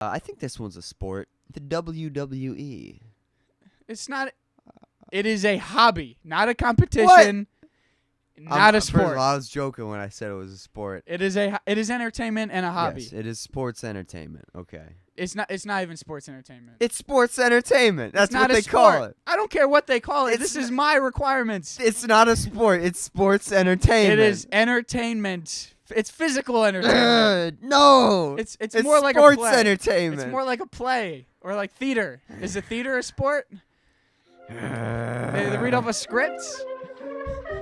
I think this one's a sport. The WWE. It's not. It is a hobby, not a competition. Not a sport. First of all, I was joking when I said it was a sport. It is entertainment and a hobby. Yes, it is sports entertainment. Okay. It's not even sports entertainment. It's sports entertainment. That's not what they call it. I don't care what they call it. This is my requirements. It's not a sport. It's sports entertainment. It is entertainment. It's physical entertainment. No. It's more like a sports play. entertainment. It's more like a play or like theater. Is a theater a sport? They read off a script.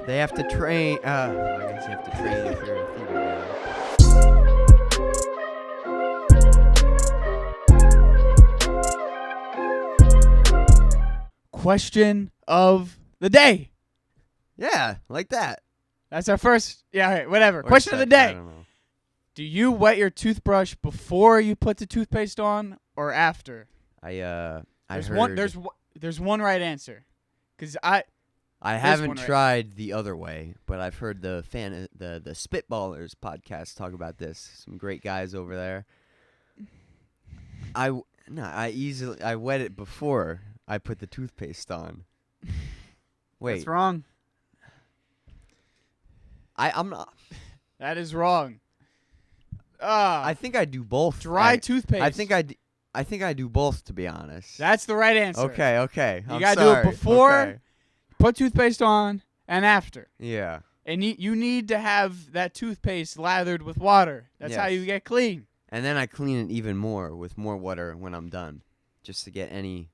They have to train. I guess you have to train if you're a theater guy. Question of the day. Yeah, like that. That's our first. Yeah, okay, whatever. Or Question of the day. I don't know. Do you wet your toothbrush before you put the toothpaste on or after? There's one right answer. Cuz I haven't tried the other way, but I've heard the Spitballers podcast talk about this. Some great guys over there. I wet it before I put the toothpaste on. Wait. That's wrong. I'm not. That is wrong. I think I do both. Dry toothpaste. I think I do both, to be honest. That's the right answer. Okay. You got to do it before, put toothpaste on, and after. Yeah. And you need to have that toothpaste lathered with water. That's how you get clean. And then I clean it even more with more water when I'm done, just to get any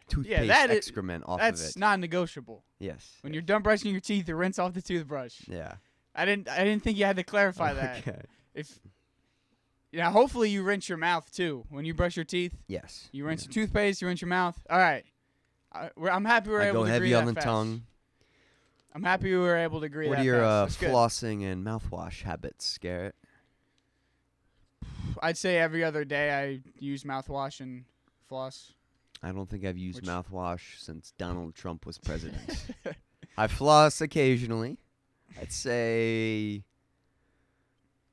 toothpaste excrement off of it. That's non-negotiable. Yes. When you're done brushing your teeth, you rinse off the toothbrush. Yeah. I didn't think you had to clarify that. Hopefully you rinse your mouth too when you brush your teeth. Yes. You rinse your toothpaste. You rinse your mouth. All right. I'm happy we're able to agree that fast. I go heavy on the tongue. I'm happy we were able to agree that fast. What are your flossing and mouthwash habits, Garrett? I'd say every other day I use mouthwash and floss. I don't think I've used mouthwash since Donald Trump was president. I floss occasionally. I'd say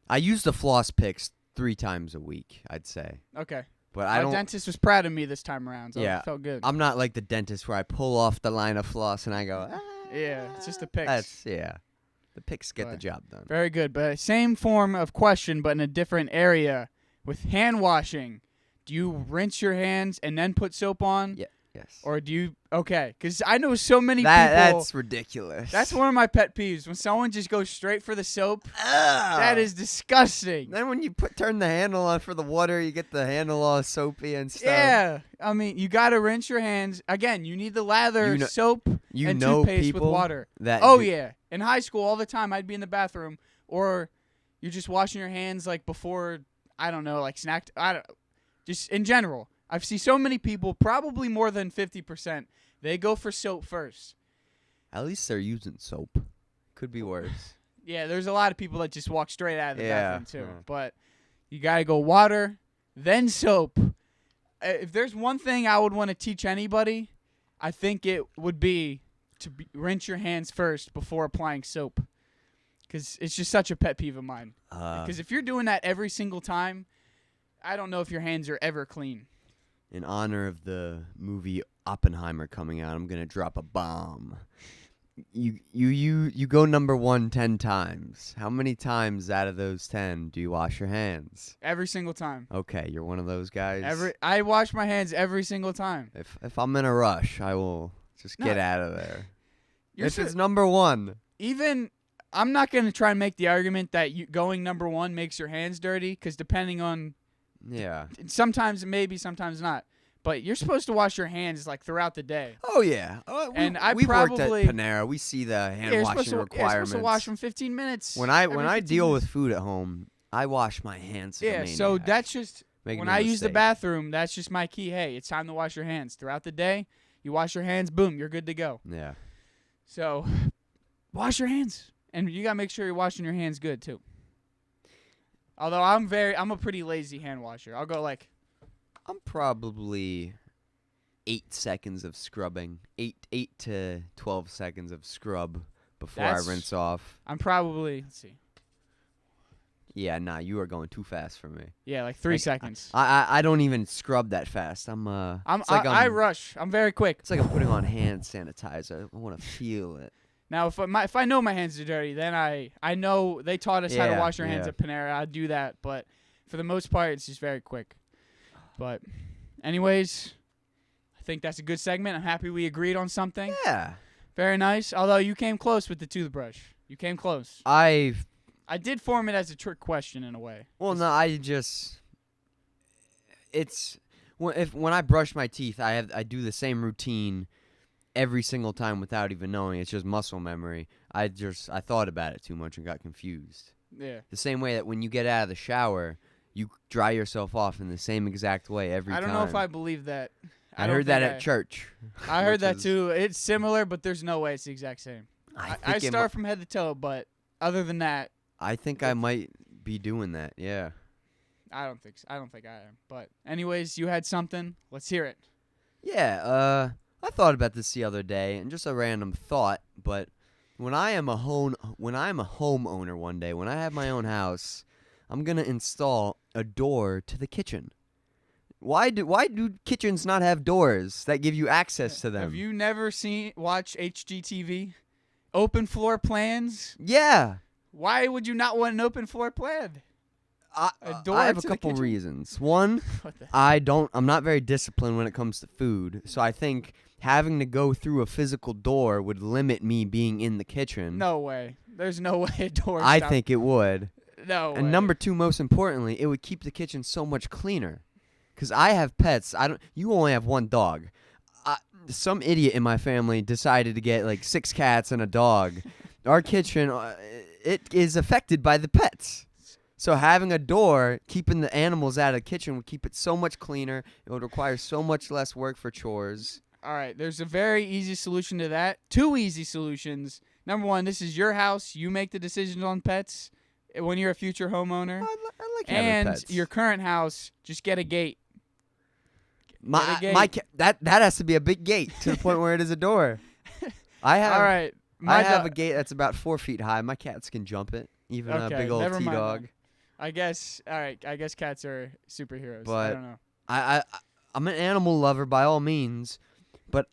I use the floss picks 3 times a week, I'd say. Okay. But My dentist was proud of me this time around, so it felt good. I'm not like the dentist where I pull off the line of floss and I go, Yeah, it's just the picks. The picks get the job done. Very good. But same form of question, but in a different area. With hand washing, do you rinse your hands and then put soap on? Yeah. Yes. Or do you... Okay, because I know so many people... That's ridiculous. That's one of my pet peeves. When someone just goes straight for the soap, that is disgusting. Then when you turn the handle on for the water, you get the handle all soapy and stuff. Yeah. I mean, you got to rinse your hands. Again, you need the lather, soap, and toothpaste with water. Yeah. In high school, all the time, I'd be in the bathroom, or you're just washing your hands like before, I don't know, like just in general. I've seen so many people, probably more than 50%, they go for soap first. At least they're using soap. Could be worse. Yeah, there's a lot of people that just walk straight out of the bathroom, too. Yeah. But you got to go water, then soap. If there's one thing I would want to teach anybody, I think it would be to rinse your hands first before applying soap. Because it's just such a pet peeve of mine. Because if you're doing that every single time, I don't know if your hands are ever clean. In honor of the movie Oppenheimer coming out, I'm gonna drop a bomb. You go number 1 10 times. How many times out of those 10 do you wash your hands? Every single time. Okay, you're one of those guys. I wash my hands every single time. If I'm in a rush, I will just get out of there. It's number 1. Even I'm not gonna try and make the argument that going number 1 makes your hands dirty, because depending on sometimes maybe, sometimes not. But you're supposed to wash your hands like throughout the day. Oh yeah, we've worked at Panera. We see the hand washing requirements. You're supposed to wash them 15 minutes. When I deal with food at home, I wash my hands. So that's just when I use the bathroom. That's just my key. Hey, it's time to wash your hands throughout the day. You wash your hands, boom, you're good to go. Yeah. So wash your hands, and you gotta make sure you're washing your hands good too. Although I'm a pretty lazy hand washer. I'll go I'm probably 8 seconds of scrubbing, 8 to 12 seconds of scrub before I rinse off. I'm probably, let's see. Yeah, nah, you are going too fast for me. Yeah, like 3 seconds. I don't even scrub that fast. I rush. I'm very quick. It's like I'm putting on hand sanitizer. I want to feel it. Now, if I know my hands are dirty, then I know they taught us how to wash our hands at Panera. I do that, but for the most part, it's just very quick. But, anyways, I think that's a good segment. I'm happy we agreed on something. Yeah. Very nice. Although you came close with the toothbrush. You came close. I did form it as a trick question in a way. Well, no, it's when I brush my teeth, I do the same routine every single time without even knowing. It's just muscle memory. I thought about it too much and got confused. Yeah. The same way that when you get out of the shower, you dry yourself off in the same exact way every time. I don't know if I believe that. I heard that at church. I heard that too. It's similar, but there's no way it's the exact same. I start from head to toe, but other than that, I think I might be doing that. Yeah. I don't think so. I don't think I am. But anyways, you had something. Let's hear it. Yeah. I thought about this the other day, and just a random thought, but when I am a homeowner one day, when I have my own house, I'm gonna install a door to the kitchen. Why do kitchens not have doors that give you access to them? Have you never watched HGTV? Open floor plans? Yeah. Why would you not want an open floor plan? I have a couple reasons. One, I'm not very disciplined when it comes to food, so I think having to go through a physical door would limit me being in the kitchen. No way. There's no way a door. I think it would. No way. And number two, most importantly, it would keep the kitchen so much cleaner. Because I have pets. You only have one dog. Some idiot in my family decided to get like 6 cats and a dog. Our kitchen, it is affected by the pets. So having a door, keeping the animals out of the kitchen would keep it so much cleaner. It would require so much less work for chores. All right, there's a very easy solution to that. 2 easy solutions. Number 1, this is your house. You make the decisions on pets when you're a future homeowner. I like having pets. And your current house, just get a gate. That has to be a big gate to the point where it is a door. I have a gate that's about 4 feet high. My cats can jump it, even a big old T-dog. I guess. All right. I guess cats are superheroes. But I don't know. I'm an animal lover by all means, but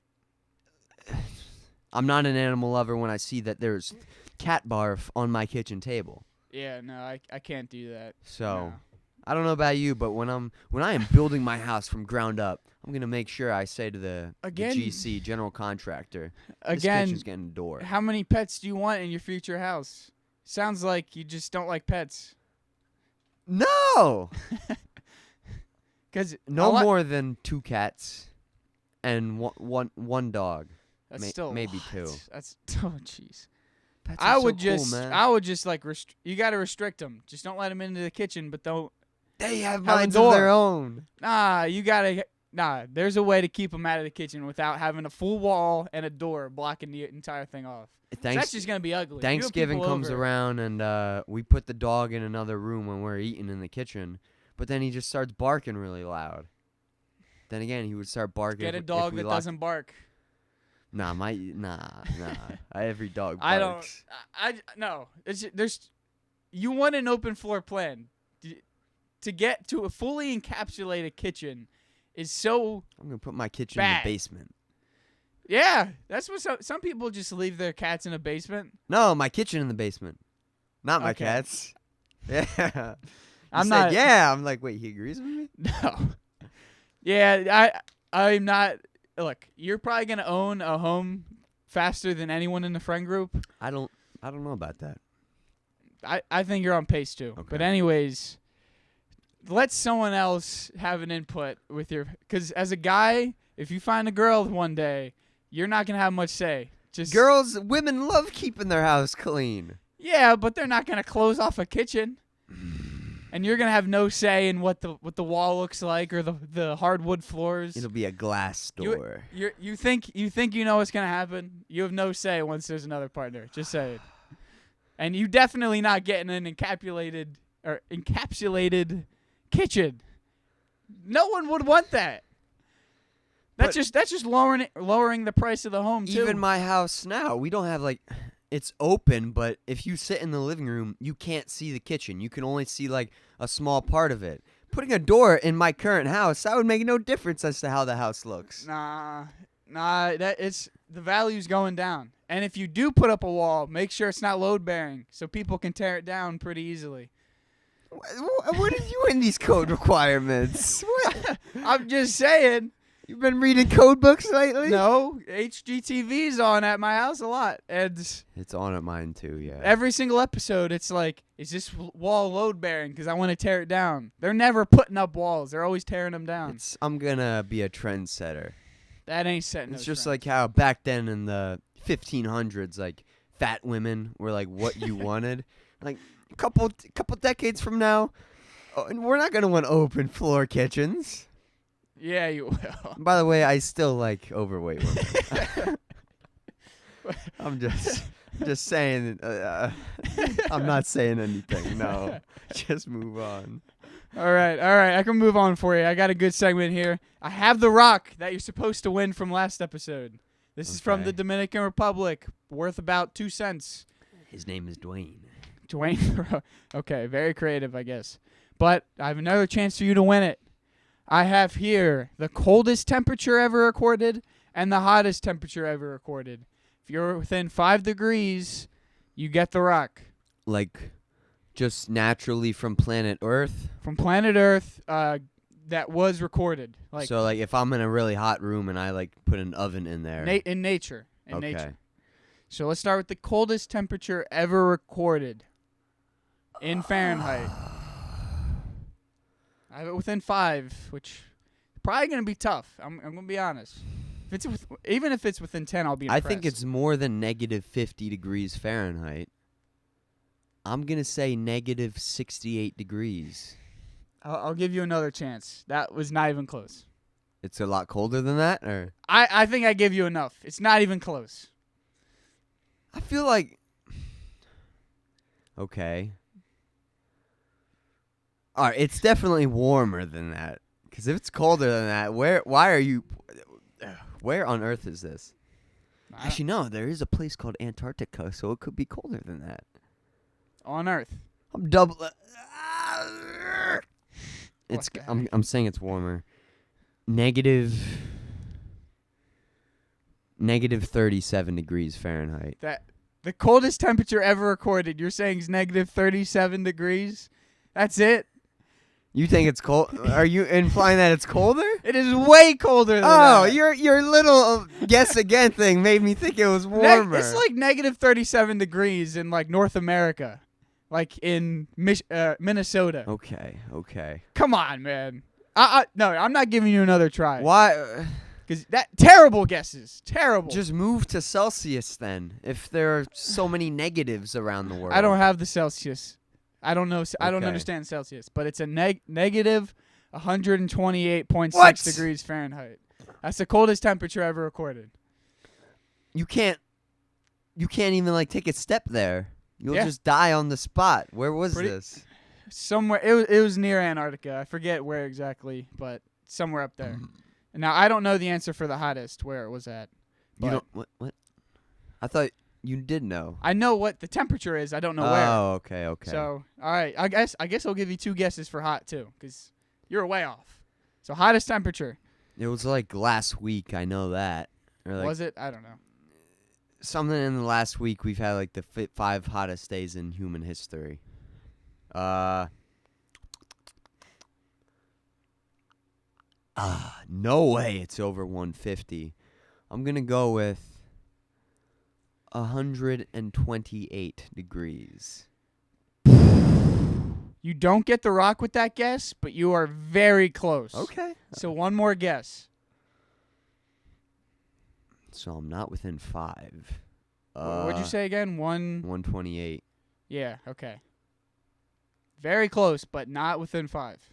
I'm not an animal lover when I see that there's cat barf on my kitchen table. Yeah. No, I can't do that. So. No. I don't know about you, but when I am building my house from ground up, I'm gonna make sure I say to the GC, general contractor, this kitchen's getting a door. How many pets do you want in your future house? Sounds like you just don't like pets. No. Because more than 2 cats and one dog. That's still maybe 2. That's jeez. I would just like you got to restrict them. Just don't let them into the kitchen, but don't. They have minds of their own. There's a way to keep them out of the kitchen without having a full wall and a door blocking the entire thing off. That's just going to be ugly. Thanksgiving comes around, and we put the dog in another room when we're eating in the kitchen, but then he just starts barking really loud. Then again, he would start barking. Get a dog that doesn't bark. Nah. Every dog barks. No. You want an open floor plan. To get to a fully encapsulated kitchen is so I'm going to put my kitchen bad. In the basement. Yeah, that's what some people just leave their cats in a basement. No, my kitchen in the basement. Not my cats. Yeah. I'm like, wait, he agrees with me? No. Yeah, I'm not. Look, you're probably going to own a home faster than anyone in the friend group. I don't know about that. I think you're on pace too. Okay. But anyways, let someone else have an input with because as a guy, if you find a girl one day, you're not going to have much say. Women love keeping their house clean. Yeah, but they're not going to close off a kitchen. And you're going to have no say in what the wall looks like or the hardwood floors. It'll be a glass door. You think you know what's going to happen? You have no say once there's another partner. Just say it. And you definitely not getting an encapsulated kitchen. No one would want that. That's just lowering the price of the home too. Even my house now, we don't have it's open, but if you sit in the living room, you can't see the kitchen. You can only see like a small part of it. Putting a door in my current house, that would make no difference as to how the house looks. Nah, the value's going down. And if you do put up a wall, make sure it's not load bearing so people can tear it down pretty easily. What are you in these code requirements? What? I'm just saying. You've been reading code books lately? No, HGTV's on at my house a lot. And it's on at mine too, yeah. every single episode, it's like, is this wall load bearing? Because I want to tear it down. They're never putting up walls. They're always tearing them down. I'm going to be a trendsetter. That ain't setting It's no just trend. like how back then in the 1500s, like fat women were like what you wanted. Like a couple decades from now, we're not going to want open floor kitchens. Yeah, you will. By the way, I still like overweight women. I'm just saying. I'm not saying anything. No, just move on. All right. I can move on for you. I got a good segment here. I have the rock that you're supposed to win from last episode. This is from the Dominican Republic, worth about 2 cents. His name is Dwayne. Dwayne. Okay, very creative, I guess. But I have another chance for you to win it. I have here the coldest temperature ever recorded and the hottest temperature ever recorded. If you're within 5 degrees, you get the rock. Like, just naturally from planet Earth? From planet Earth, that was recorded. Like, so, like, if I'm in a really hot room and I, like, put an oven in there. In nature. Nature. So let's start with the coldest temperature ever recorded in Fahrenheit. I have it within 5, which is probably going to be tough. I'm going to be honest. Even if it's within 10, I'll be impressed. I think it's more than negative 50 degrees Fahrenheit. I'm going to say negative 68 degrees. I'll give you another chance. That was not even close. It's a lot colder than that? Or I think I give you enough. It's not even close. I feel like... Okay. All right, it's definitely warmer than that. Because if it's colder than that, where on Earth is this? Actually, no, there is a place called Antarctica, so it could be colder than that. On Earth. I'm I'm saying it's warmer. Negative 37 degrees Fahrenheit. The coldest temperature ever recorded, you're saying is negative 37 degrees? That's it? You think it's cold? Are you implying that it's colder? It is way colder than that. Oh, your little guess again thing made me think it was warmer. It's like negative 37 degrees in like North America, like in Minnesota. Okay. Come on, man. No, I'm not giving you another try. Why? Because terrible guesses. Terrible. Just move to Celsius then. If there are so many negatives around the world. I don't have the Celsius. I don't know. I don't Okay. understand Celsius, but it's a negative 128.6 degrees Fahrenheit. That's the coldest temperature ever recorded. You can't even like take a step there. You'll just die on the spot. Where was this? Somewhere. It was near Antarctica. I forget where exactly, but somewhere up there. Now I don't know the answer for the hottest where it was at. You don't what? I thought you did know. I know what the temperature is. I don't know where. Oh, okay. So, all right. I guess I'll give you 2 guesses for hot too, because you're way off. So hottest temperature. It was like last week. I know that. Or like Was it? I don't know. something in the last week. We've had like the 5 hottest days in human history. No way. It's over 150. I'm gonna go with 128 degrees. You don't get the rock with that guess, but you are very close. Okay. So one more guess. So I'm not within 5. What'd you say again? 128. Yeah, okay. Very close, but not within 5.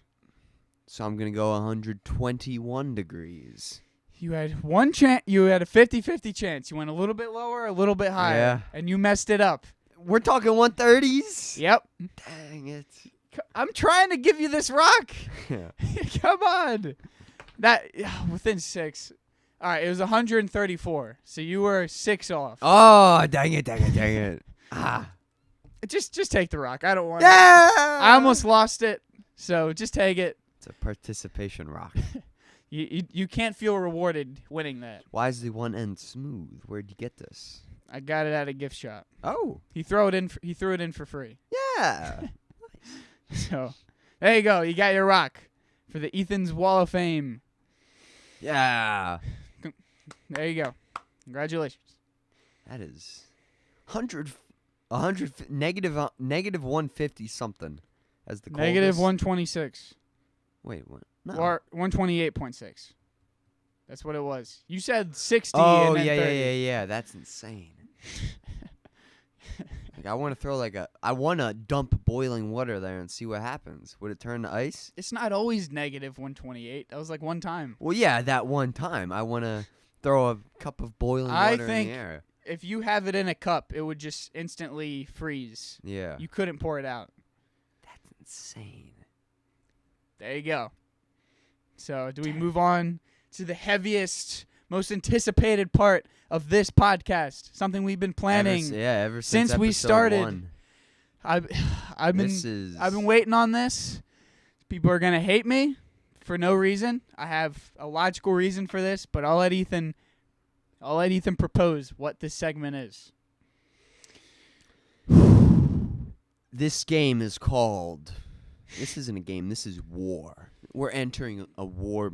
So I'm going to go 121 degrees. You had one chance. You had a 50-50 chance. You went a little bit lower, a little bit higher, and you messed it up. We're talking 130s? Yep. Dang it. I'm trying to give you this rock. Yeah. Come on. That within 6. All right, it was 134. So you were 6 off. Oh, dang it. Ah. Just take the rock. I don't want Yeah. I almost lost it, so just take it. It's a participation rock. You can't feel rewarded winning that. Why is the one end smooth? Where'd you get this? I got it at a gift shop. Oh. He threw it in for free. Yeah. So, there you go. You got your rock for the Ethan's Wall of Fame. Yeah. There you go. Congratulations. That is negative 150 something as the Negative coldest. 126. Wait, what? No. Or 128.6. That's what it was. You said 60 Oh, and then 30. yeah. That's insane. Like I want to throw I want to dump boiling water there and see what happens. Would it turn to ice? It's not always negative 128. That was like one time. Well, yeah, that one time. I want to throw a cup of boiling water in the air. If you have it in a cup, it would just instantly freeze. Yeah. You couldn't pour it out. That's insane. There you go. So, do we move on to the heaviest, most anticipated part of this podcast? Something we've been planning ever since we episode started. 1. I've been waiting on this. People are gonna hate me for no reason. I have a logical reason for this, but I'll let Ethan propose what this segment is. This game is called. This isn't a game. This is war. We're entering a war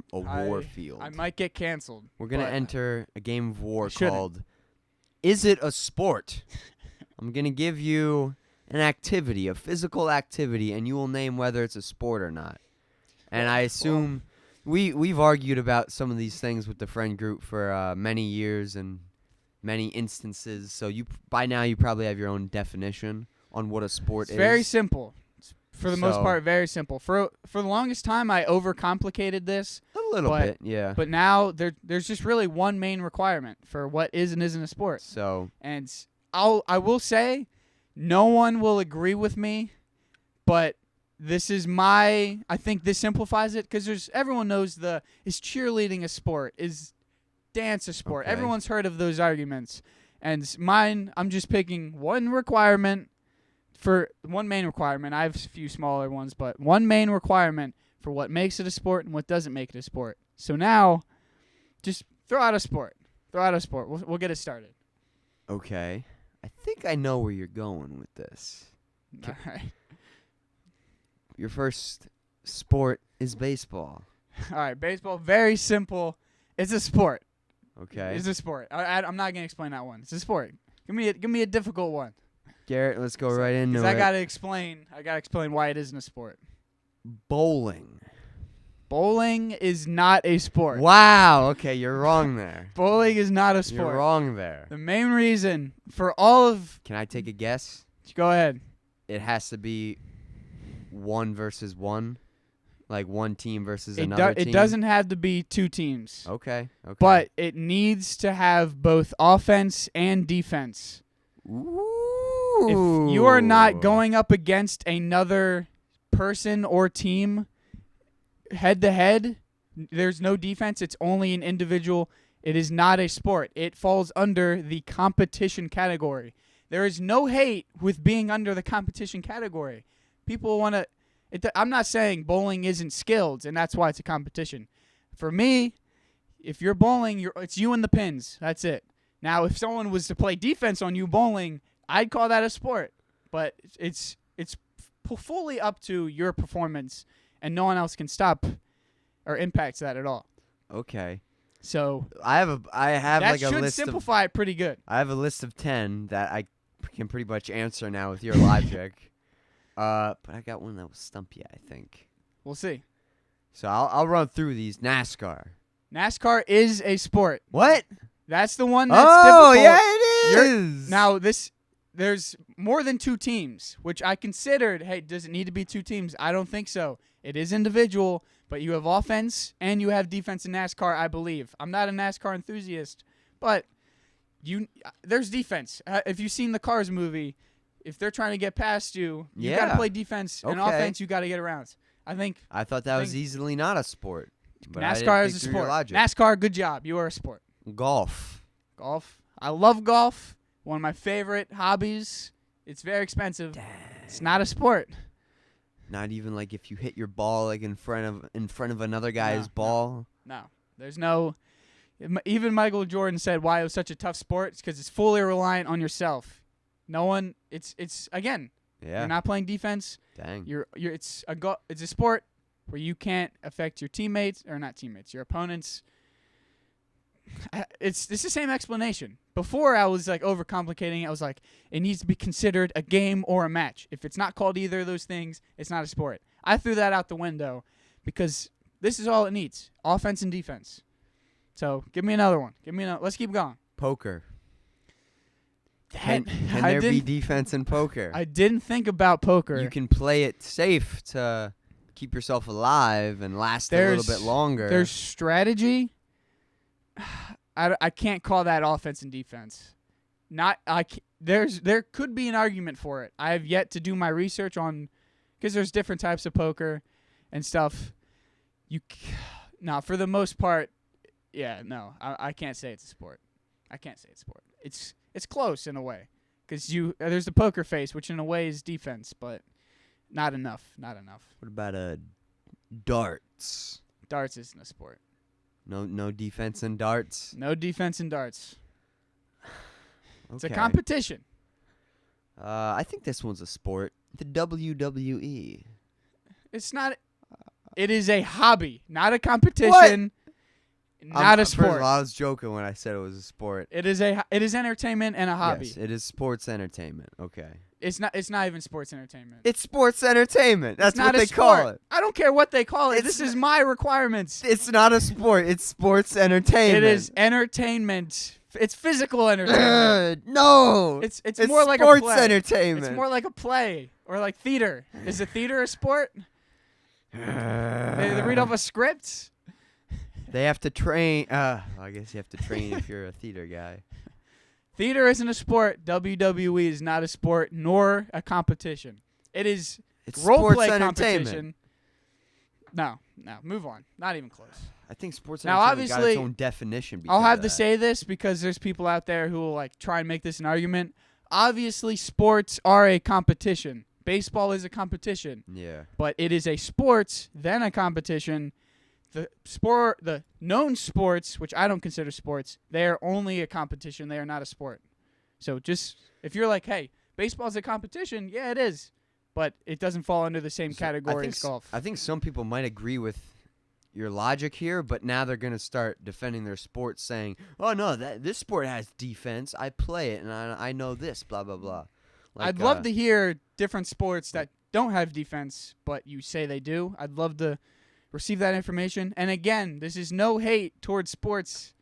field. I might get canceled. We're gonna enter a game of war shouldn't. called "Is It a Sport?" I'm gonna give you an activity, a physical activity, and you will name whether it's a sport or not. And I assume we've argued about some of these things with the friend group for many years and many instances. So by now you probably have your own definition on what a sport is. Very simple. For the most part, very simple. For the longest time, I overcomplicated this. A little bit, yeah. But now there's just really one main requirement for what is and isn't a sport. So, and I will say, no one will agree with me, but this is I think this simplifies it because everyone knows is cheerleading a sport? Is dance a sport? Okay. Everyone's heard of those arguments. And mine, I'm just picking one requirement. For one main requirement, I have a few smaller ones, but one main requirement for what makes it a sport and what doesn't make it a sport. So now, just throw out a sport. We'll get it started. Okay. I think I know where you're going with this. All right. Your first sport is baseball. All right, baseball, very simple. It's a sport. Okay. It's a sport. I'm not gonna explain that one. It's a sport. Give me a difficult one. Garrett, let's go right into it. Because I gotta explain why it isn't a sport. Bowling. Bowling is not a sport. Wow. Okay, you're wrong there. Bowling is not a sport. You're wrong there. The main reason for all of... Can I take a guess? Go ahead. It has to be 1 versus 1? Like one team versus another team? It doesn't have to be two teams. Okay. But it needs to have both offense and defense. Ooh. If you are not going up against another person or team head-to-head, there's no defense. It's only an individual. It is not a sport. It falls under the competition category. There is no hate with being under the competition category. People want to... I'm not saying bowling isn't skilled, and that's why it's a competition. For me, if you're bowling, it's you and the pins. That's it. Now, if someone was to play defense on you bowling, I'd call that a sport. But it's fully up to your performance, and no one else can stop or impact that at all. Okay. So I have that like a list should simplify it pretty good. I have a list of 10 that I can pretty much answer now with your logic. But I got one that will stump you, I think. We'll see. So I'll run through these. NASCAR. NASCAR is a sport. What? That's the one that's difficult. Yeah, it is. Now, there's more than two teams, which I considered, hey, does it need to be two teams? I don't think so. It is individual, but you have offense and you have defense in NASCAR, I believe. I'm not a NASCAR enthusiast, but there's defense. If you've seen the Cars movie, if they're trying to get past you, you got to play defense. And offense, you got to get around. I thought that was easily not a sport. But I didn't NASCAR think is a through your sport. logic. NASCAR, good job. You are a sport. Golf. Golf. I love golf. One of my favorite hobbies. It's very expensive. Dang. It's not a sport. Not even like if you hit your ball like in front of another guy's ball. No. There's no. Even Michael Jordan said why it was such a tough sport. It's because it's fully reliant on yourself. No one. It's again. Yeah. You're not playing defense. Dang. It's a sport where you can't affect your teammates or not teammates, your opponents. It's the same explanation. Before I was like overcomplicating it. I was like, it needs to be considered a game or a match. If it's not called either of those things, it's not a sport. I threw that out the window because this is all it needs: offense and defense. So give me another one. Let's keep going. Poker. Can there be defense in poker? I didn't think about poker. You can play it safe to keep yourself alive and last a little bit longer. There's strategy. I can't call that offense and defense. There could be an argument for it. I have yet to do my research on, because there's different types of poker and stuff. For the most part, I can't say it's a sport. I can't say it's a sport. It's close in a way, because there's the poker face, which in a way is defense, but not enough. Not enough. What about darts? Darts isn't a sport. No defense in darts. No defense in darts. Okay. It's a competition. I think this one's a sport. The WWE. It's not. It is a hobby, not a competition. Not a sport. First of all, I was joking when I said it was a sport. It is entertainment and a hobby. Yes, it is sports entertainment. Okay. It's not even sports entertainment. It's sports entertainment. That's what they sport. call it. I don't care what they call it. This is my requirements. It's not a sport. It's sports entertainment. It is entertainment. It's physical entertainment. No. It's more like a sports play. entertainment. It's more like a play or like theater. Is a theater a sport? They read off a script. They have to train. I guess you have to train if you're a theater guy. Theater isn't a sport. WWE is not a sport nor a competition. It's role play competition. No, move on. Not even close. I think sports now, entertainment got its obviously, own definition. I'll have to say this because there's people out there who will like try and make this an argument. Obviously, sports are a competition. Baseball is a competition. Yeah. But it is a sport, then a competition. The known sports, which I don't consider sports, they are only a competition. They are not a sport. So just if you're like, hey, baseball's a competition, yeah, it is. But it doesn't fall under the same category as golf. I think some people might agree with your logic here, but now they're going to start defending their sport saying, oh, no, this sport has defense. I play it, and I know this, blah, blah, blah. Like, I'd love to hear different sports that don't have defense, but you say they do. I'd love to receive that information. And again, this is no hate towards sports,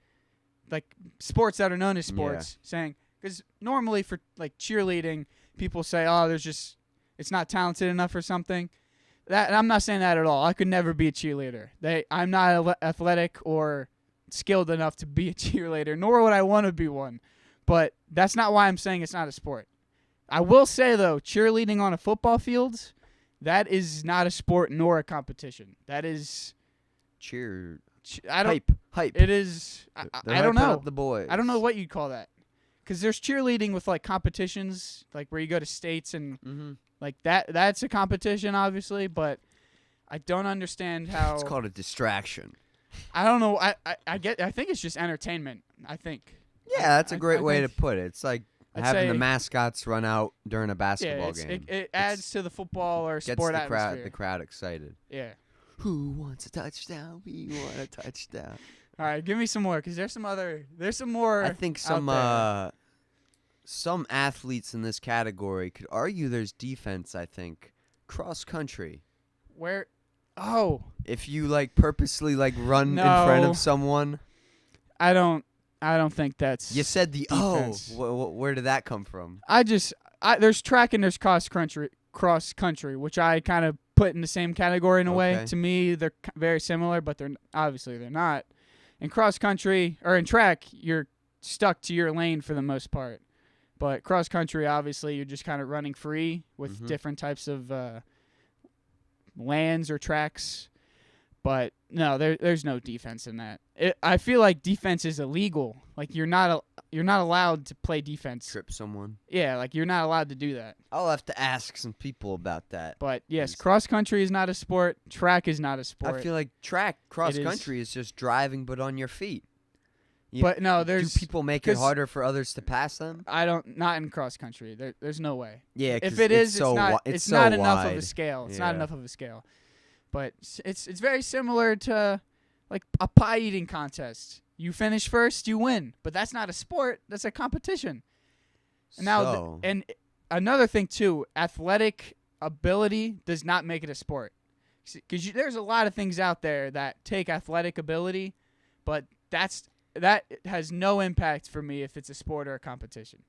like sports that are known as sports, saying, because normally for like cheerleading, people say, oh, it's not talented enough or something. And I'm not saying that at all. I could never be a cheerleader. I'm not athletic or skilled enough to be a cheerleader, nor would I want to be one. But that's not why I'm saying it's not a sport. I will say, though, cheerleading on a football field, that is not a sport nor a competition. That is hype. It is. I don't know. Up the boys. I don't know what you'd call that, because there's cheerleading with like competitions, like where you go to states and like that. That's a competition, obviously, but I don't understand how. It's called a distraction. I don't know. I think it's just entertainment. I think. Yeah, that's a great way to put it. It's like having the mascots run out during a basketball game. It adds to the football or sport atmosphere. Gets the crowd excited. Yeah. Who wants a touchdown? We want a touchdown. All right, give me some more, because there's some more. I think some athletes in this category could argue there's defense. I think cross country. Where? Oh. If you like purposely like run in front of someone. I don't think that's. You said the defense. Where did that come from? There's track and there's cross country, which I kind of put in the same category in a way. To me, they're very similar, but they're not. In cross country or in track, you're stuck to your lane for the most part. But cross country, obviously, you're just kind of running free with different types of lands or tracks. But no, there's no defense in that. I feel like defense is illegal. Like you're not allowed to play defense. Trip someone. Yeah, like you're not allowed to do that. I'll have to ask some people about that. But yes, cross country is not a sport. Track is not a sport. I feel like cross country is just driving, but on your feet. But no, do people make it harder for others to pass them? Not in cross country. There's no way. Yeah, if it is, it's not enough of a wide. scale. It's Yeah. not enough of a scale. But it's very similar to like a pie eating contest. You finish first, you win. But that's not a sport. That's a competition. And now, and another thing too, athletic ability does not make it a sport. Because there's a lot of things out there that take athletic ability, but that has no impact for me if it's a sport or a competition.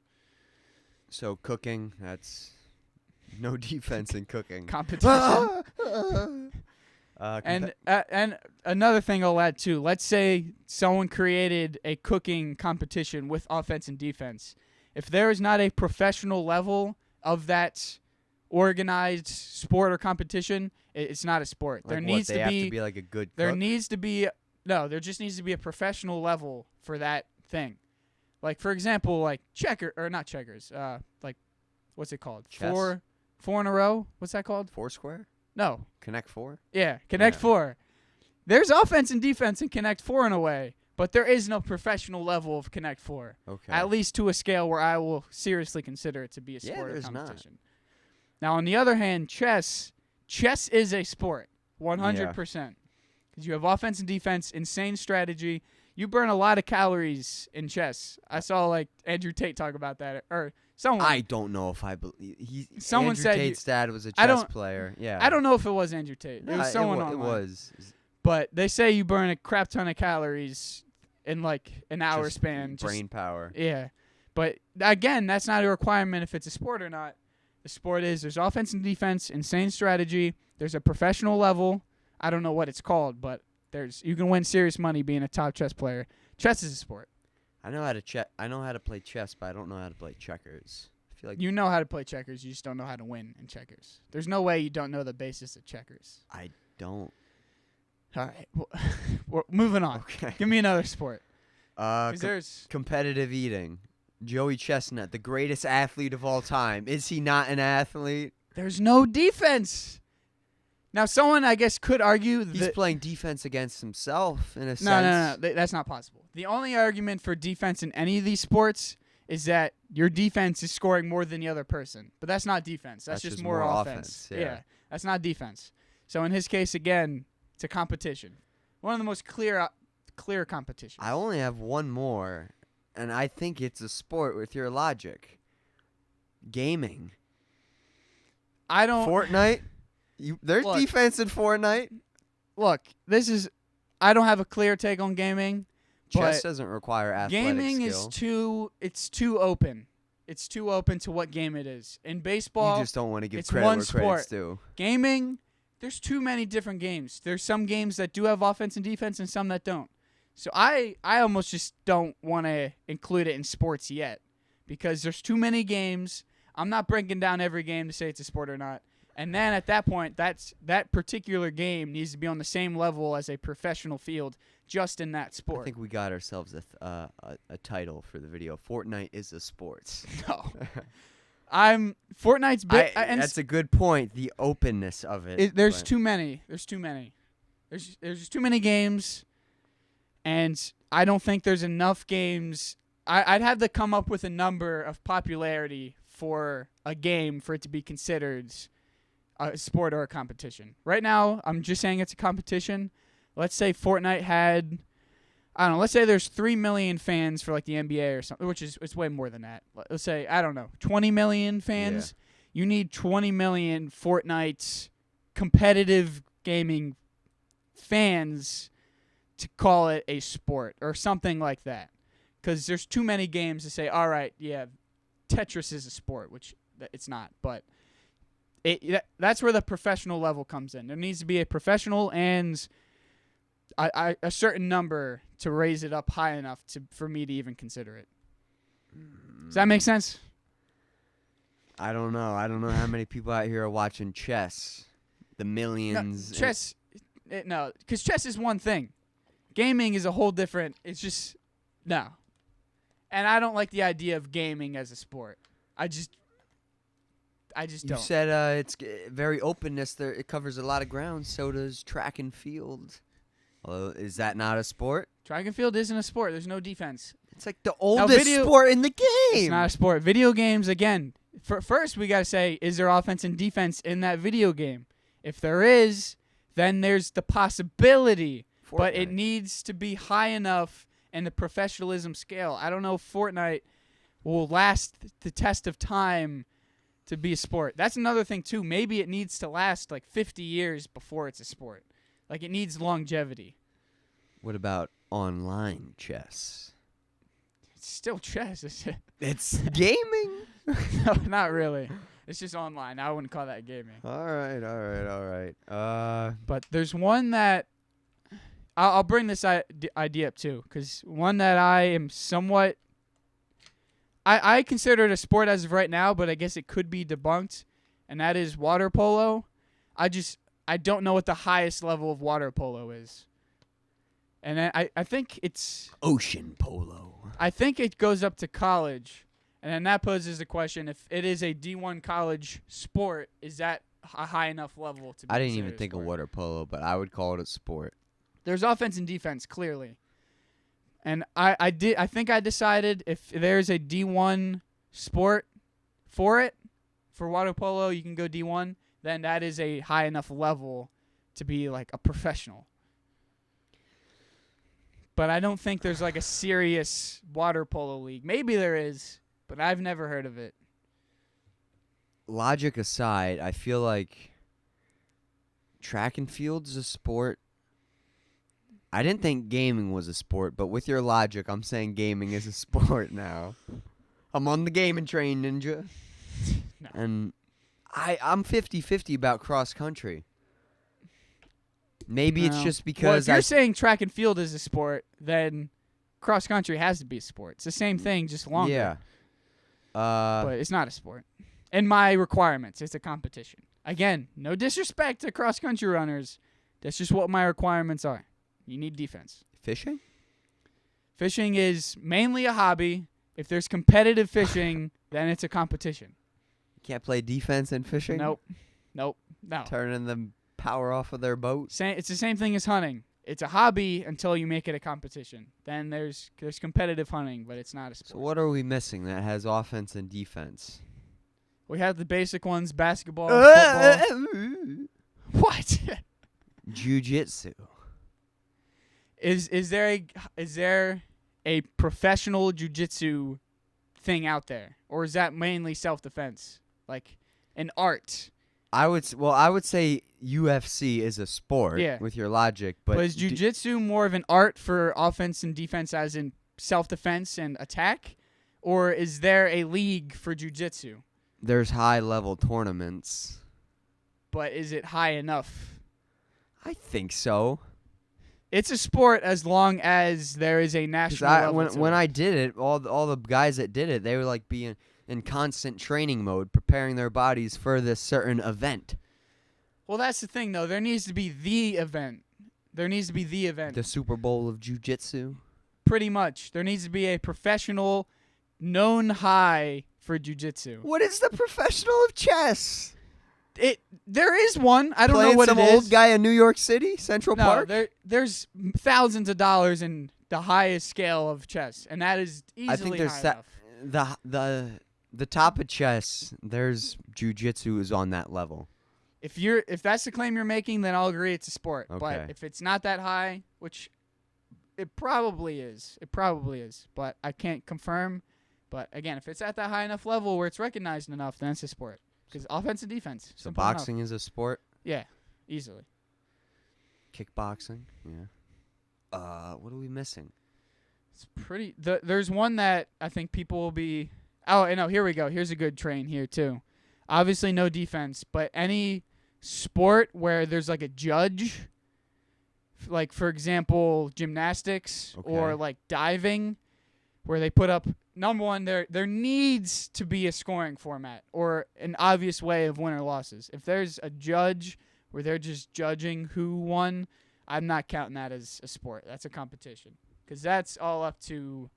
So cooking, that's no defense in cooking. Competition. And another thing I'll add too. Let's say someone created a cooking competition with offense and defense. If there is not a professional level of that organized sport or competition, it's not a sport. Like have to be like a good cook? There just needs to be a professional level for that thing. Like for example, like not checkers. Like what's it called? Chess? Four in a row. What's that called? Foursquare? No. Connect Four? Yeah, Connect Four. There's offense and defense in Connect Four in a way, but there is no professional level of Connect Four. Okay. At least to a scale where I will seriously consider it to be a sport or there's competition. Now, on the other hand, chess is a sport, 100%. Because you have offense and defense, insane strategy. You burn a lot of calories in chess. I saw like Andrew Tate talk about that, or someone. I don't know if I believe. Someone Andrew said Tate's dad was a chess player. Yeah. I don't know if it was Andrew Tate. It was someone online. It was. But they say you burn a crap ton of calories in like an hour Just span. Brain power. Yeah. But again, that's not a requirement if it's a sport or not. The sport is there's offense and defense, insane strategy. There's a professional level. I don't know what it's called, but you can win serious money being a top chess player. Chess is a sport. I know how to play chess, but I don't know how to play checkers. I feel like you know how to play checkers, you just don't know how to win in checkers. There's no way you don't know the basis of checkers. I don't. All right, we're moving on. Okay. Give me another sport. There's competitive eating. Joey Chestnut, the greatest athlete of all time. Is he not an athlete? There's no defense. Now, someone, I guess, could argue that he's playing defense against himself in a sense. No. That's not possible. The only argument for defense in any of these sports is that your defense is scoring more than the other person. But that's not defense. That's just more offense. Yeah, that's not defense. So in his case, again, it's a competition. One of the most clear competitions. I only have one more, and I think it's a sport with your logic. Gaming. I don't... Fortnite? There's defense in Fortnite. Look, I don't have a clear take on gaming. Chess doesn't require athletic gaming skill. It's too open. It's too open to what game it is. In baseball, you just don't want to give it's credit one where sport. credit's due. Gaming, there's too many different games. There's some games that do have offense and defense and some that don't. So I almost just don't want to include it in sports yet because there's too many games. I'm not breaking down every game to say it's a sport or not. And then at that point, that particular game needs to be on the same level as a professional field just in that sport. I think we got ourselves a title for the video. Fortnite is a sport. No. Fortnite's big. That's a good point. The openness of it. There's too many. There's too many. There's just too many games, and I don't think there's enough games. I'd have to come up with a number of popularity for a game for it to be considered a sport or a competition. Right now, I'm just saying it's a competition. Let's say Fortnite had, I don't know, let's say there's 3 million fans for like the NBA or something, which is it's way more than that. Let's say, I don't know, 20 million fans. Yeah. You need 20 million Fortnite competitive gaming fans to call it a sport or something like that. Because there's too many games to say, all right, yeah, Tetris is a sport, which it's not, but that's where the professional level comes in. There needs to be a professional and a certain number to raise it up high enough for me to even consider it. Does that make sense? I don't know. I don't know how many people out here are watching chess. The millions. No, chess, No, because chess is one thing. Gaming is a whole different. It's just no. And I don't like the idea of gaming as a sport. I just don't. You said it's very openness. There, it covers a lot of ground. So does track and field. Well, is that not a sport? Track and field isn't a sport. There's no defense. It's like the oldest sport in the game. It's not a sport. Video games, again. First, we got to say, is there offense and defense in that video game? If there is, then there's the possibility. Fortnite. But it needs to be high enough in the professionalism scale. I don't know if Fortnite will last the test of time to be a sport. That's another thing, too. Maybe it needs to last like 50 years before it's a sport. Like, it needs longevity. What about online chess? It's still chess. It's gaming. No, not really. It's just online. I wouldn't call that gaming. All right. But there's one that I'll bring this idea up too, because one that I am somewhat I consider it a sport as of right now, but I guess it could be debunked, and that is water polo. I don't know what the highest level of water polo is. And then I think it's ocean polo. I think it goes up to college. And then that poses the question, if it is a D1 college sport, is that a high enough level to be I didn't considered even a think of sport? water polo, but I would call it a sport. There's offense and defense, clearly. And I think I decided if there's a D1 sport for water polo, you can go D1, then that is a high enough level to be like a professional. But I don't think there's like a serious water polo league. Maybe there is, but I've never heard of it. Logic aside, I feel like track and field is a sport. I didn't think gaming was a sport, but with your logic, I'm saying gaming is a sport now. I'm on the gaming train, Ninja. No. And I'm 50-50 about cross country. Maybe it's just because well, if you're saying track and field is a sport, then cross country has to be a sport. It's the same thing, just longer. Yeah. But it's not a sport. In my requirements, it's a competition. Again, no disrespect to cross country runners. That's just what my requirements are. You need defense. Fishing? Fishing is mainly a hobby. If there's competitive fishing, then it's a competition. You can't play defense in fishing? Nope. No. Turning the power off of their boat? It's the same thing as hunting. It's a hobby until you make it a competition. Then there's competitive hunting, but it's not a sport. So what are we missing that has offense and defense? We have the basic ones: basketball, football. What? Jiu-jitsu. Is there a professional jiu-jitsu thing out there, or is that mainly self-defense, like an art? I would say UFC is a sport with your logic, but is jiu-jitsu more of an art for offense and defense, as in self-defense and attack, or is there a league for jiu-jitsu? There's high-level tournaments. But is it high enough? I think so. It's a sport as long as there is a national level. When I did it, all the guys that did it, they were like being in constant training mode, preparing their bodies for this certain event. Well, that's the thing, though. There needs to be the event. The Super Bowl of Jiu-Jitsu? Pretty much. There needs to be a professional known high for jiu-jitsu. What is the professional of chess? There is one. I don't Playing know what it is. some old guy in New York City, Central Park? There's thousands of dollars in the highest scale of chess, and that is easily I think there's high enough. the top of chess. There's jiu-jitsu is on that level. If that's the claim you're making, then I'll agree it's a sport. Okay. But if it's not that high, which it probably is, but I can't confirm. But again, if it's at that high enough level where it's recognized enough, then it's a sport. Because offense and defense. So boxing is a sport? Yeah, easily. Kickboxing? Yeah. What are we missing? It's pretty. There's one that I think people will be. Oh, no, here we go. Here's a good train here, too. Obviously, no defense, but any sport where there's like a judge, like, for example, gymnastics or like diving, where they put up. Number one, there needs to be a scoring format or an obvious way of win or losses. If there's a judge where they're just judging who won, I'm not counting that as a sport. That's a competition, because that's all up to.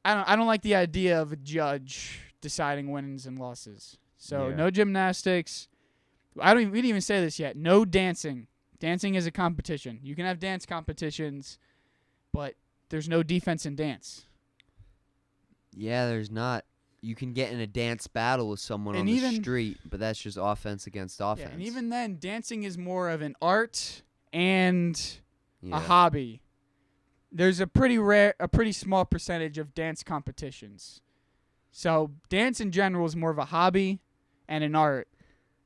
I don't like the idea of a judge deciding wins and losses. So no gymnastics. We didn't even say this yet. No dancing. Dancing is a competition. You can have dance competitions, but there's no defense in dance. Yeah, there's not. You can get in a dance battle with someone on the street, but that's just offense against offense. Yeah, and even then, dancing is more of an art and a hobby. There's a pretty small percentage of dance competitions. So dance in general is more of a hobby and an art.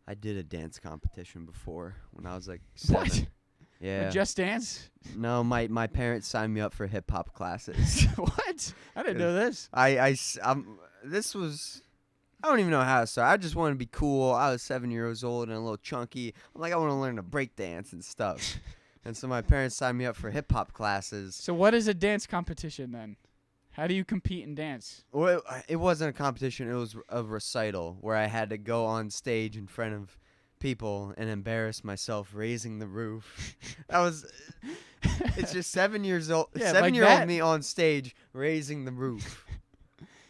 I did a dance competition before when I was like 7. What? Yeah. With Just Dance? No, my parents signed me up for hip hop classes. What? I didn't know this. This was, I don't even know how to start. I just wanted to be cool. I was 7 years old and a little chunky. I'm like, I want to learn to break dance and stuff. And so my parents signed me up for hip hop classes. So what is a dance competition then? How do you compete in dance? Well, it wasn't a competition. It was a recital where I had to go on stage in front of people and embarrass myself raising the roof. It's just 7 years old. Yeah, 7-year-old me on stage raising the roof.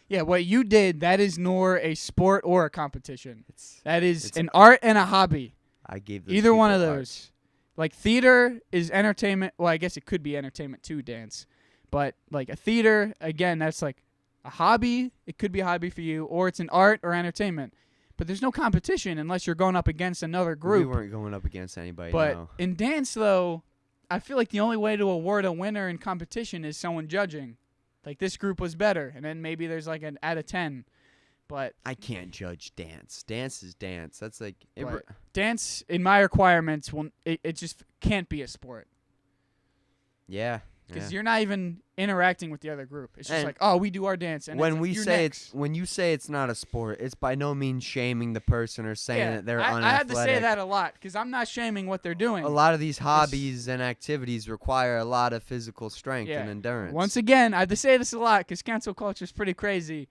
Yeah, what you did, that is nor a sport or a competition. That is an art and a hobby. I gave either one of those. Like theater is entertainment. Well, I guess it could be entertainment too, dance. But like a theater, again, that's like a hobby. It could be a hobby for you, or it's an art or entertainment. But there's no competition unless you're going up against another group. We weren't going up against anybody. But no. In dance, though, I feel like the only way to award a winner in competition is someone judging. Like this group was better, and then maybe there's like an out of 10. But I can't judge dance. Dance is dance. That's like dance in my requirements. It just can't be a sport. Yeah. Because you're not even interacting with the other group. It's just like, oh, we do our dance. And when you say it's not a sport, it's by no means shaming the person or saying that they're unathletic. I have to say that a lot because I'm not shaming what they're doing. A lot of these hobbies and activities require a lot of physical strength and endurance. Once again, I have to say this a lot because cancel culture is pretty crazy.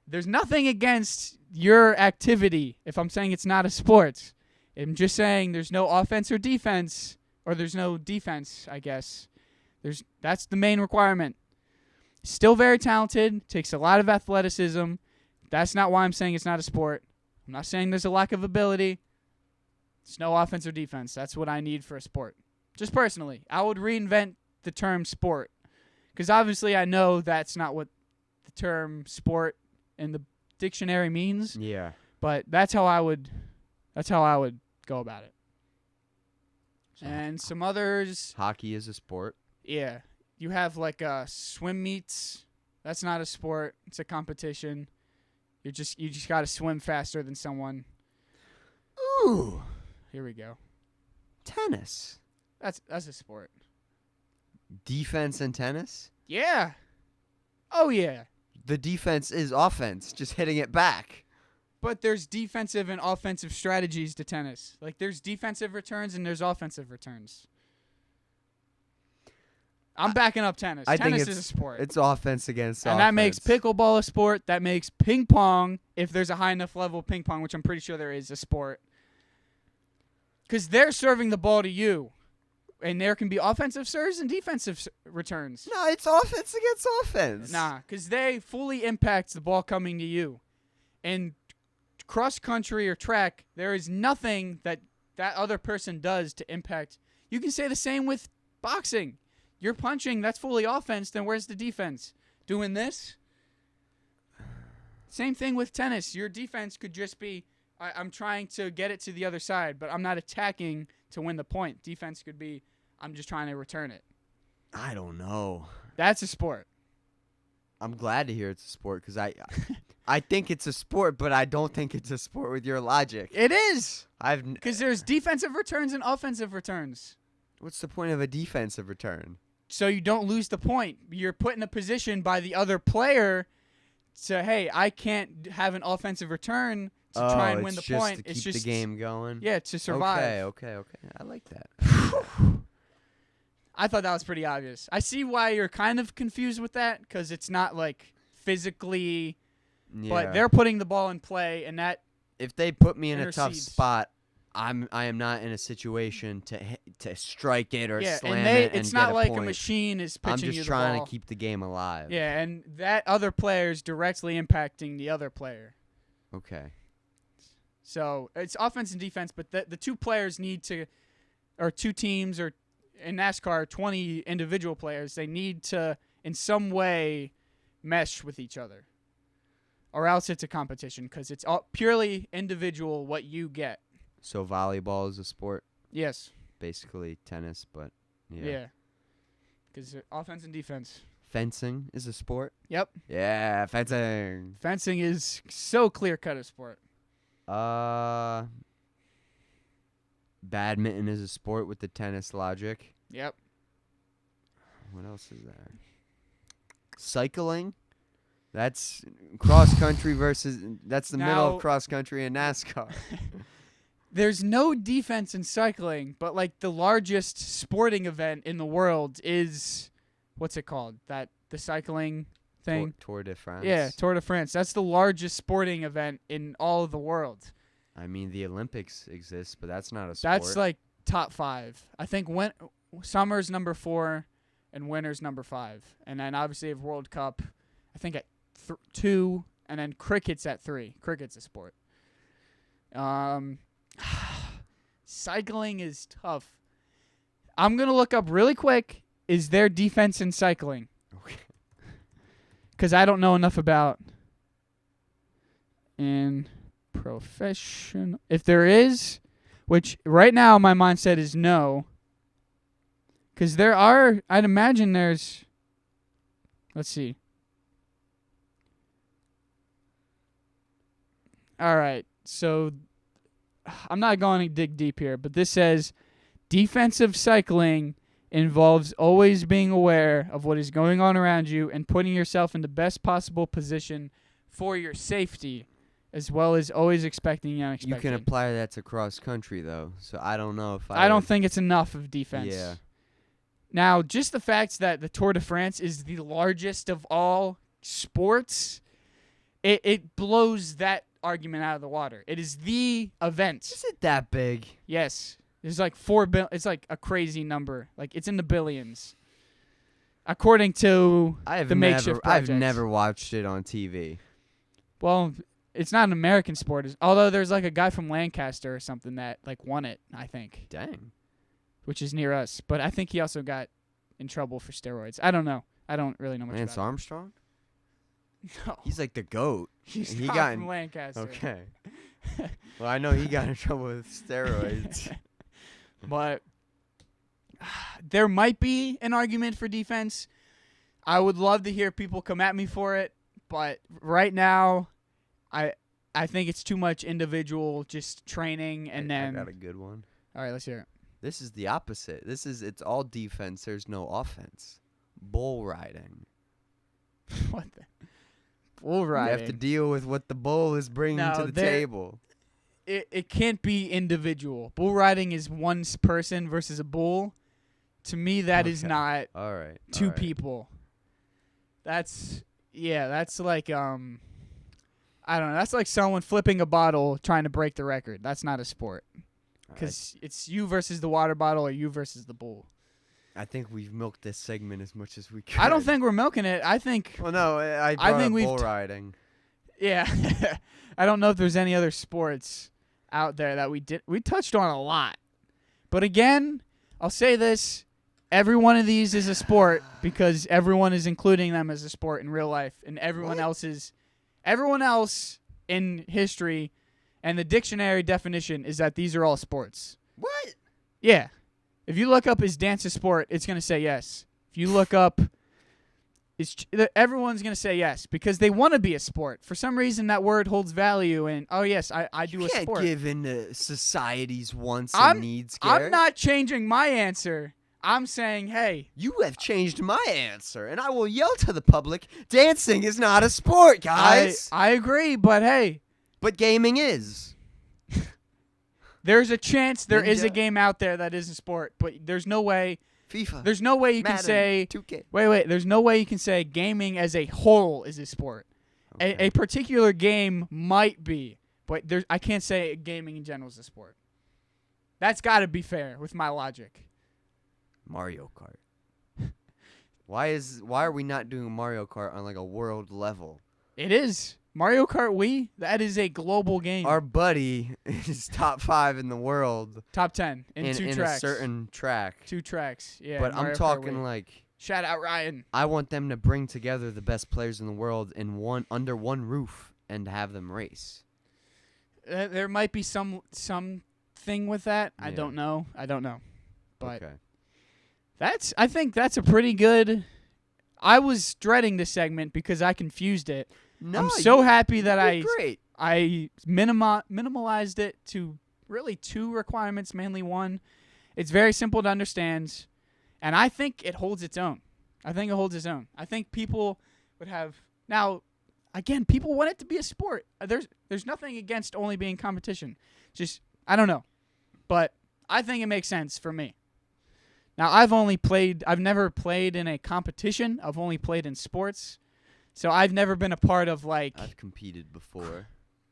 There's nothing against your activity if I'm saying it's not a sport. I'm just saying there's no offense or defense, or there's no defense, I guess. That's the main requirement. Still very talented, takes a lot of athleticism. That's not why I'm saying it's not a sport. I'm not saying there's a lack of ability. It's no offense or defense. That's what I need for a sport. Just personally, I would reinvent the term sport. Because obviously I know that's not what the term sport in the dictionary means. Yeah. But that's how I would go about it. So and some others. Hockey is a sport. Yeah. You have like swim meets. That's not a sport. It's a competition. You just got to swim faster than someone. Ooh. Here we go. Tennis. That's a sport. Defense in tennis? Yeah. Oh yeah. The defense is offense, just hitting it back. But there's defensive and offensive strategies to tennis. Like there's defensive returns and there's offensive returns. I'm backing up tennis. Tennis is a sport. It's offense against offense. And that makes pickleball a sport. That makes ping pong, if there's a high enough level of ping pong, which I'm pretty sure there is, a sport. Because they're serving the ball to you. And there can be offensive serves and defensive returns. No, it's offense against offense. Nah, because they fully impact the ball coming to you. And cross country or track, there is nothing that other person does to impact. You can say the same with boxing. You're punching, that's fully offense, then where's the defense? Doing this? Same thing with tennis. Your defense could just be, I'm trying to get it to the other side, but I'm not attacking to win the point. Defense could be, I'm just trying to return it. I don't know. That's a sport. I'm glad to hear it's a sport because I think it's a sport, but I don't think it's a sport with your logic. It is. Because there's defensive returns and offensive returns. What's the point of a defensive return? So you don't lose the point. You're put in a position by the other player to, hey, I can't have an offensive return to try and win the point. It's just to keep the game going? Yeah, to survive. Okay. I like that. I thought that was pretty obvious. I see why you're kind of confused with that because it's not like physically, but they're putting the ball in play, and that if they put me in a tough spot, I am not in a situation to strike it or slam and it and it's get not a like point. a machine is pitching I'm you just the trying ball. to keep the game alive. Yeah, and that other player is directly impacting the other player. Okay. So it's offense and defense, but the two players need to, or two teams, or in NASCAR, 20 individual players, they need to in some way mesh with each other. Or else it's a competition because it's all purely individual what you get. So volleyball is a sport? Yes. Basically tennis, but yeah. Yeah. Because offense and defense. Fencing is a sport? Yep. Yeah, fencing. Fencing is so clear-cut a sport. Badminton is a sport with the tennis logic. Yep. What else is there? Cycling? That's cross country versus. That's the middle Now- of cross country and NASCAR. There's no defense in cycling, but like the largest sporting event in the world is, what's it called? The cycling thing? Tour de France. Yeah, Tour de France. That's the largest sporting event in all of the world. I mean, the Olympics exist, but that's not a sport. That's like top 5. I think summer's number 4 and winter's number 5. And then obviously you have World Cup, I think at 2, and then cricket's at 3. Cricket's a sport. Cycling is tough. I'm going to look up really quick, is there defense in cycling? Okay. Because I don't know enough about in professional. If there is, which right now my mindset is no. Because there are, I'd imagine there's, let's see. All right, so I'm not going to dig deep here, but this says defensive cycling involves always being aware of what is going on around you and putting yourself in the best possible position for your safety, as well as always expecting the unexpected. You can apply that to cross country, though, so I don't know if I don't think it's enough of defense. Yeah. Now, just the fact that the Tour de France is the largest of all sports, it blows that argument out of the water. It is the event. Is it that big? Yes. There's like 4 billion. It's like a crazy number. Like it's in the billions. According to the makeshift projects. I've never watched it on TV. Well, it's not an American sport. Although there's like a guy from Lancaster or something that like won it, I think. Dang. Which is near us. But I think he also got in trouble for steroids. I don't know. I don't really know much Lance about it. Armstrong? No. He's like the GOAT. He's he not got from Lancaster. Okay. Well, I know he got in trouble with steroids. But there might be an argument for defense. I would love to hear people come at me for it, but right now, I think it's too much individual just training and then. I got a good one. All right, let's hear it. This is the opposite. It's all defense. There's no offense. Bull riding. What the? Bull riding. You have to deal with what the bull is bringing to the table. It can't be individual. Bull riding is one person versus a bull. To me, that is not all right. two people. That's like I don't know. That's like someone flipping a bottle trying to break the record. That's not a sport. Because it's you versus the water bottle or you versus the bull. I think we've milked this segment as much as we could. I don't think we're milking it. I think. Well, no, I think bull riding. Yeah, I don't know if there's any other sports out there that we touched on a lot. But again, I'll say this: every one of these is a sport because everyone is including them as a sport in real life, and everyone else in history, and the dictionary definition is that these are all sports. What? Yeah. If you look up is dance a sport, it's going to say yes. If you look up everyone's going to say yes because they want to be a sport. For some reason that word holds value and yes, I do a sport. You can't give in to society's wants and needs, Garrett. I'm not changing my answer. I'm saying, hey. You have changed my answer, and I will yell to the public, dancing is not a sport, guys. I agree, but hey. But gaming is. There's a chance there is a game out there that is a sport, but there's no way. FIFA. There's no way you can say. 2K. Wait. There's no way you can say gaming as a whole is a sport. Okay. A particular game might be, but I can't say gaming in general is a sport. That's got to be fair with my logic. Mario Kart. Why are we not doing Mario Kart on like a world level? It is. Mario Kart Wii, that is a global game. Our buddy is top 5 in the world. Top 10 in 2 tracks. In a certain track. 2 tracks, yeah. But Mario I'm Kart talking Wii. like... Shout out Ryan. I want them to bring together the best players in the world in under one roof and have them race. There might be some thing with that. Yeah. I don't know. But okay. I think that's a pretty good... I was dreading this segment because I confused it. No, I'm so happy that great. I minimalized it to really 2 requirements, mainly 1. It's very simple to understand, and I think it holds its own. I think people would have... Now, again, people want it to be a sport. There's nothing against only being competition. Just, I don't know. But I think it makes sense for me. Now, I've never played in a competition. I've only played in sports. So I've never been a part of like... I've competed before.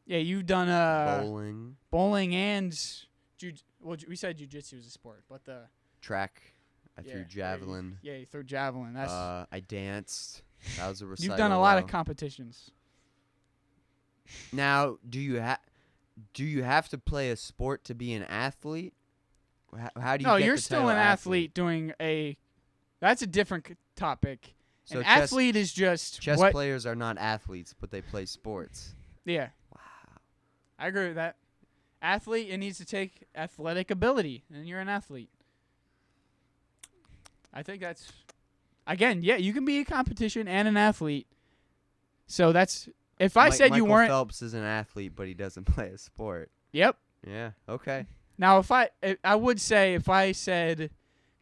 Yeah, you've done bowling and... we said jiu-jitsu was a sport, but the... Track. I threw javelin. You threw javelin. That's... I danced. That was a recital. You've done a lot of competitions. Now, do you have to play a sport to be an athlete? How do you No, get you're the still title an athlete doing a... That's a different topic. So an athlete is just... Chess players are not athletes, but they play sports. Yeah. Wow. I agree with that. Athlete, it needs to take athletic ability, and you're an athlete. I think that's... Again, yeah, you can be a competition and an athlete. So that's... If I said you weren't... Michael Phelps is an athlete, but he doesn't play a sport. Yep. Yeah, okay. Now, I would say if I said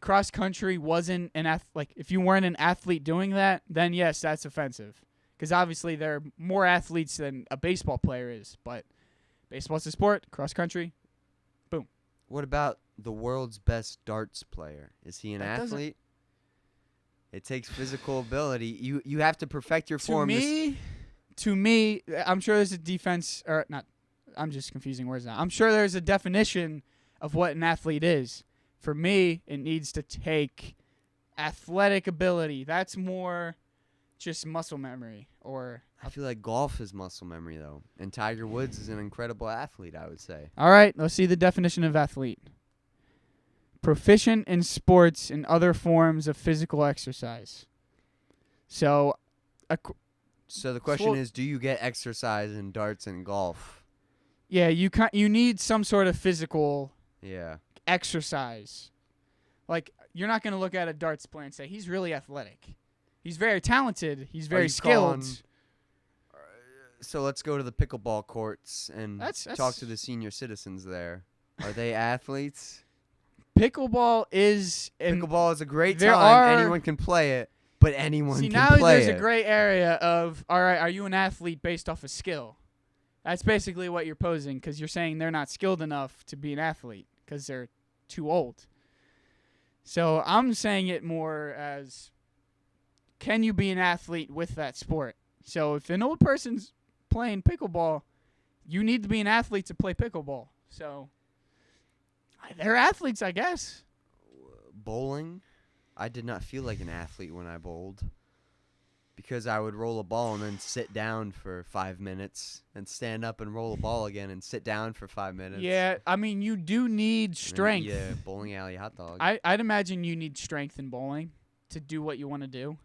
cross country wasn't if you weren't an athlete doing that, then yes, that's offensive. Because obviously there are more athletes than a baseball player is. But baseball's a sport, cross country, boom. What about the world's best darts player? Is he an athlete? It takes physical ability. You have to perfect your form. To me, I'm sure there's a defense or not. I'm just confusing words now. I'm sure there's a definition of what an athlete is. For me, it needs to take athletic ability. That's more just muscle memory. Or I feel like golf is muscle memory, though. And Tiger Woods is an incredible athlete, I would say. All right, let's see the definition of athlete. Proficient in sports and other forms of physical exercise. So the question is, do you get exercise in darts and golf? Yeah, you need some sort of physical exercise. Like, you're not going to look at a darts player and say, he's really athletic. He's very talented. He's very skilled. So let's go to the pickleball courts and talk to the senior citizens there. Are they athletes? Pickleball is a great time. Anyone can play it, but anyone can play it. See, now there's a gray area of, all right, are you an athlete based off of skill? That's basically what you're posing, because you're saying they're not skilled enough to be an athlete because they're too old. So I'm saying it more as, can you be an athlete with that sport? So if an old person's playing pickleball, you need to be an athlete to play pickleball. So they're athletes, I guess. Bowling, I did not feel like an athlete when I bowled. Because I would roll a ball and then sit down for 5 minutes and stand up and roll a ball again and sit down for 5 minutes. Yeah, I mean, you do need strength. Yeah, bowling alley hot dog. I'd imagine you need strength in bowling to do what you want to do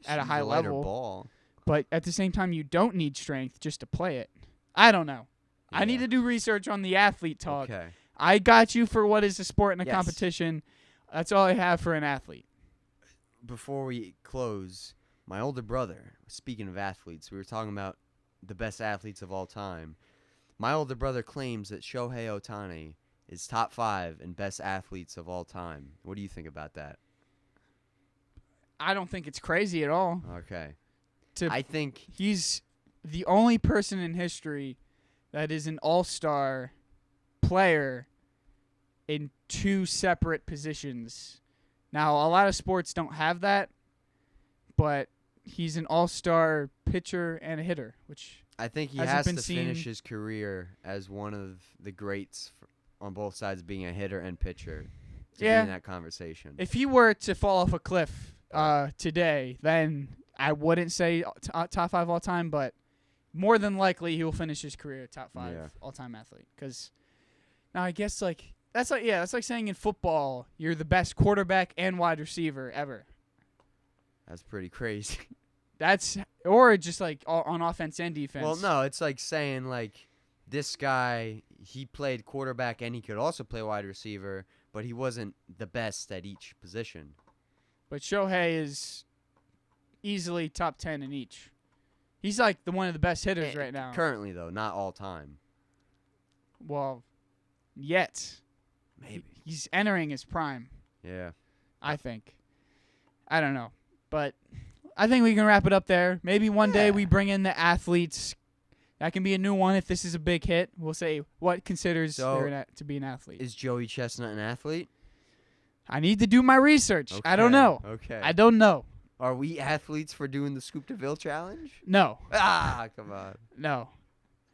at a high level. Ball. But at the same time, you don't need strength just to play it. I don't know. Yeah. I need to do research on the athlete talk. Okay. I got you for what is a sport and a competition. That's all I have for an athlete. Before we close... My older brother, speaking of athletes, we were talking about the best athletes of all time. My older brother claims that Shohei Ohtani is top 5 in best athletes of all time. What do you think about that? I don't think it's crazy at all. Okay. I think he's the only person in history that is an all-star player in 2 separate positions. Now, a lot of sports don't have that, but he's an all-star pitcher and a hitter, which I think he has to finish his career as one of the greats on both sides, being a hitter and pitcher, to be Yeah. in that conversation. If he were to fall off a cliff today, then I wouldn't say top 5 all time, but more than likely he will finish his career top 5 all time athlete. Because now I guess that's like saying in football you're the best quarterback and wide receiver ever. That's pretty crazy. Or just like on offense and defense. Well, no, it's like saying like this guy, he played quarterback and he could also play wide receiver, but he wasn't the best at each position. But Shohei is easily top 10 in each. He's like one of the best hitters right now. Currently, though, not all time. Well, yet. Maybe. He's entering his prime, Yeah. I think. I don't know. But I think we can wrap it up there. Maybe one day we bring in the athletes. That can be a new one if this is a big hit. We'll say what considers to be an athlete. Is Joey Chestnut an athlete? I need to do my research. Okay. I don't know. Okay. I don't know. Are we athletes for doing the Scoop to Ville challenge? No. Come on. No.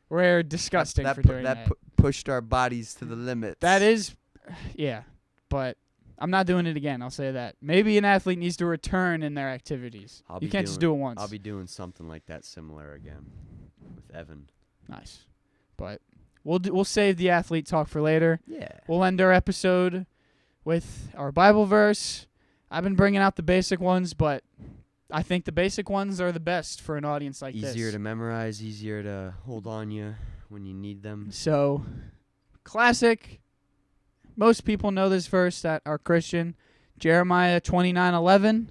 We're disgusting for doing that. Pushed our bodies to the limits. That is, yeah. But I'm not doing it again. I'll say that. Maybe an athlete needs to return in their activities. You can't just do it once. I'll be doing something like that similar again with Evan. Nice. But we'll save the athlete talk for later. Yeah. We'll end our episode with our Bible verse. I've been bringing out the basic ones, but I think the basic ones are the best for an audience like this. Easier to memorize, easier to hold on you when you need them. So, classic. Most people know this verse that are Christian. Jeremiah 29:11.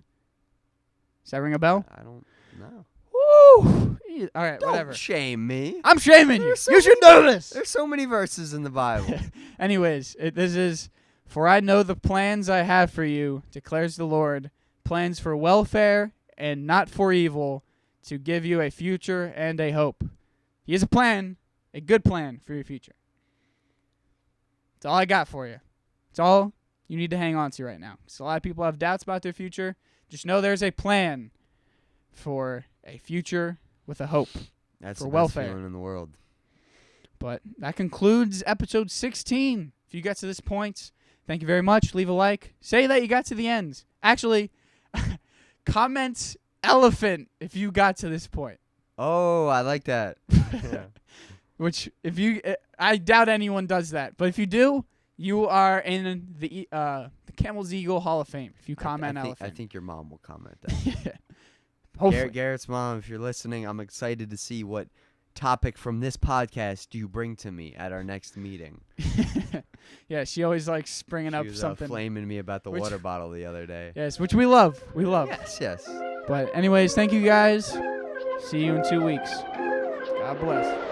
Does that ring a bell? I don't know. Woo! All right, Don't whatever. shame me. I'm shaming you. You should know this. There's so many verses in the Bible. Anyways, this is, for I know the plans I have for you, declares the Lord, plans for welfare and not for evil, to give you a future and a hope. He has a plan, a good plan for your future. That's all I got for you. It's all you need to hang on to right now. So a lot of people have doubts about their future. Just know there's a plan for a future with a hope. That's for the best welfare feeling in the world. But that concludes episode 16. If you got to this point, thank you very much. Leave a like. Say that you got to the end. Actually, comment elephant if you got to this point. Oh, I like that. Yeah. Which, I doubt anyone does that. But if you do, you are in the Camel's Eagle Hall of Fame. If you comment elephant. I think your mom will comment that. Hopefully. Garrett's mom, if you're listening, I'm excited to see what topic from this podcast do you bring to me at our next meeting. Yeah, she always likes bringing up something. She was flaming me about the water bottle the other day. Yes, which we love. We love. Yes. But anyways, thank you guys. See you in 2 weeks. God bless.